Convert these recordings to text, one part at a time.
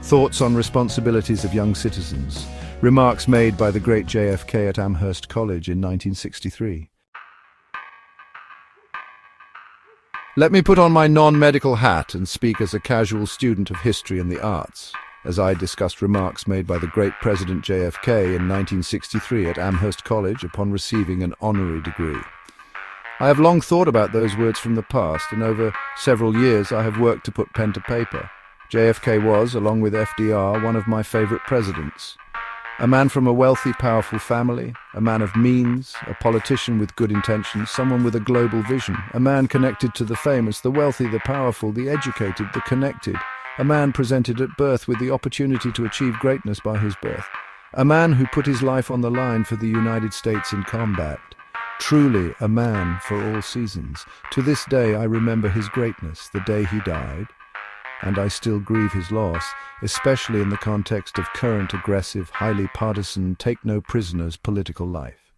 Thoughts on responsibilities of young citizens. Remarks made by the great JFK at Amherst College in 1963. Let me put on my non-medical hat and speak as a casual student of history and the arts, as I discussed remarks made by the great President JFK in 1963 at Amherst College upon receiving an honorary degree. I have long thought about those words from the past, and over several years I have worked to put pen to paper. JFK was, along with FDR, one of my favorite presidents. A man from a wealthy, powerful family, a man of means, a politician with good intentions, someone with a global vision, a man connected to the famous, the wealthy, the powerful, the educated, the connected, a man presented at birth with the opportunity to achieve greatness by his birth, a man who put his life on the line for the United States in combat. Truly a man for all seasons. To this day I remember his greatness, the day he died, and I still grieve his loss, especially in the context of current aggressive, highly partisan, take-no-prisoners political life.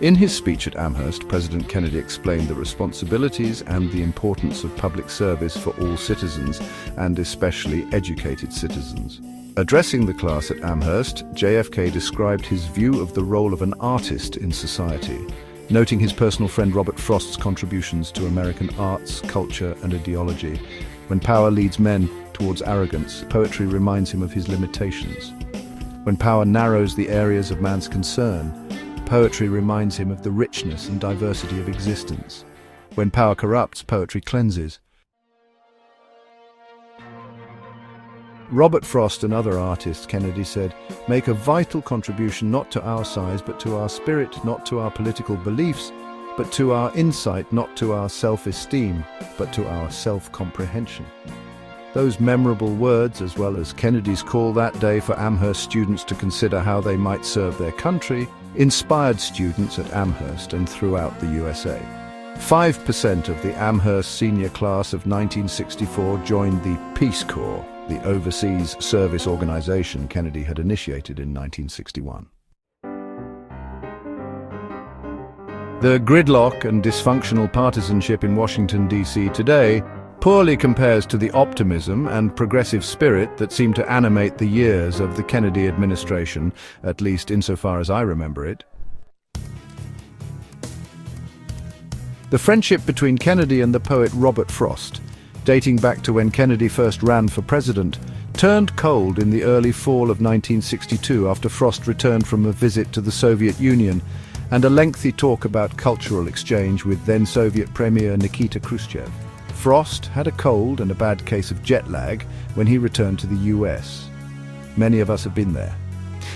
In his speech at Amherst, President Kennedy explained the responsibilities and the importance of public service for all citizens, and especially educated citizens. Addressing the class at Amherst, JFK described his view of the role of an artist in society, noting his personal friend Robert Frost's contributions to American arts, culture, and ideology. When power leads men towards arrogance, poetry reminds him of his limitations. When power narrows the areas of man's concern, poetry reminds him of the richness and diversity of existence. When power corrupts, poetry cleanses. Robert Frost and other artists, Kennedy said, make a vital contribution not to our size but to our spirit, not to our political beliefs, but to our insight, not to our self-esteem, but to our self-comprehension. Those memorable words, as well as Kennedy's call that day for Amherst students to consider how they might serve their country, inspired students at Amherst and throughout the USA. 5% of the Amherst senior class of 1964 joined the Peace Corps, the overseas service organization Kennedy had initiated in 1961. The gridlock and dysfunctional partisanship in Washington, D.C. today poorly compares to the optimism and progressive spirit that seemed to animate the years of the Kennedy administration, at least insofar as I remember it. The friendship between Kennedy and the poet Robert Frost, dating back to when Kennedy first ran for president, turned cold in the early fall of 1962 after Frost returned from a visit to the Soviet Union and a lengthy talk about cultural exchange with then-Soviet Premier Nikita Khrushchev. Frost had a cold and a bad case of jet lag when he returned to the US. Many of us have been there.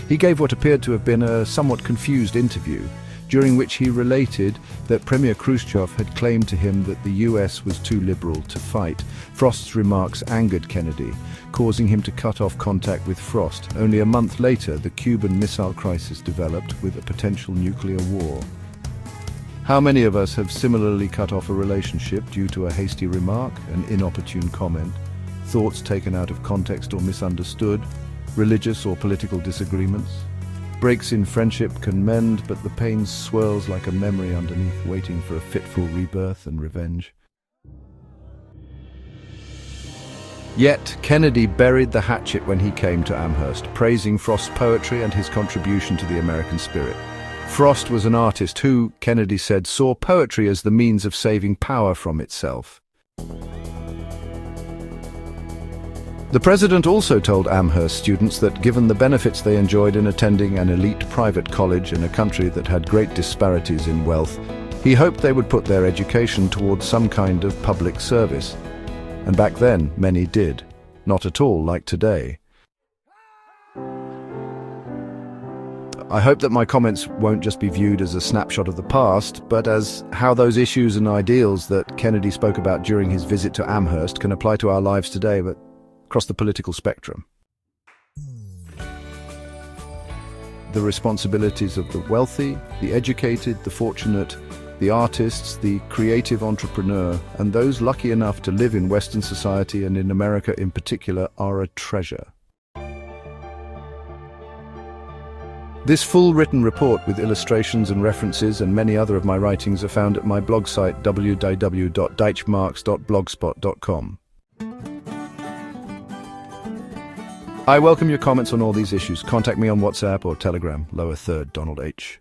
He gave what appeared to have been a somewhat confused interview, during which he related that Premier Khrushchev had claimed to him that the US was too liberal to fight. Frost's remarks angered Kennedy, causing him to cut off contact with Frost. Only a month later, the Cuban Missile Crisis developed with a potential nuclear war. How many of us have similarly cut off a relationship due to a hasty remark, an inopportune comment, thoughts taken out of context or misunderstood, religious or political disagreements? Breaks in friendship can mend, but the pain swirls like a memory underneath, waiting for a fitful rebirth and revenge. Yet, Kennedy buried the hatchet when he came to Amherst, praising Frost's poetry and his contribution to the American spirit. Frost was an artist who, Kennedy said, saw poetry as the means of saving power from itself. The president also told Amherst students that given the benefits they enjoyed in attending an elite private college in a country that had great disparities in wealth, he hoped they would put their education towards some kind of public service. And back then, many did. Not at all like today. I hope that my comments won't just be viewed as a snapshot of the past, but as how those issues and ideals that Kennedy spoke about during his visit to Amherst can apply to our lives today, but across the political spectrum. The responsibilities of the wealthy, the educated, the fortunate, the artists, the creative entrepreneur, and those lucky enough to live in Western society and in America in particular are a treasure. This full written report with illustrations and references and many other of my writings are found at my blog site www.deichmarx.blogspot.com. I welcome your comments on all these issues. Contact me on WhatsApp or Telegram, lower third, Donald H.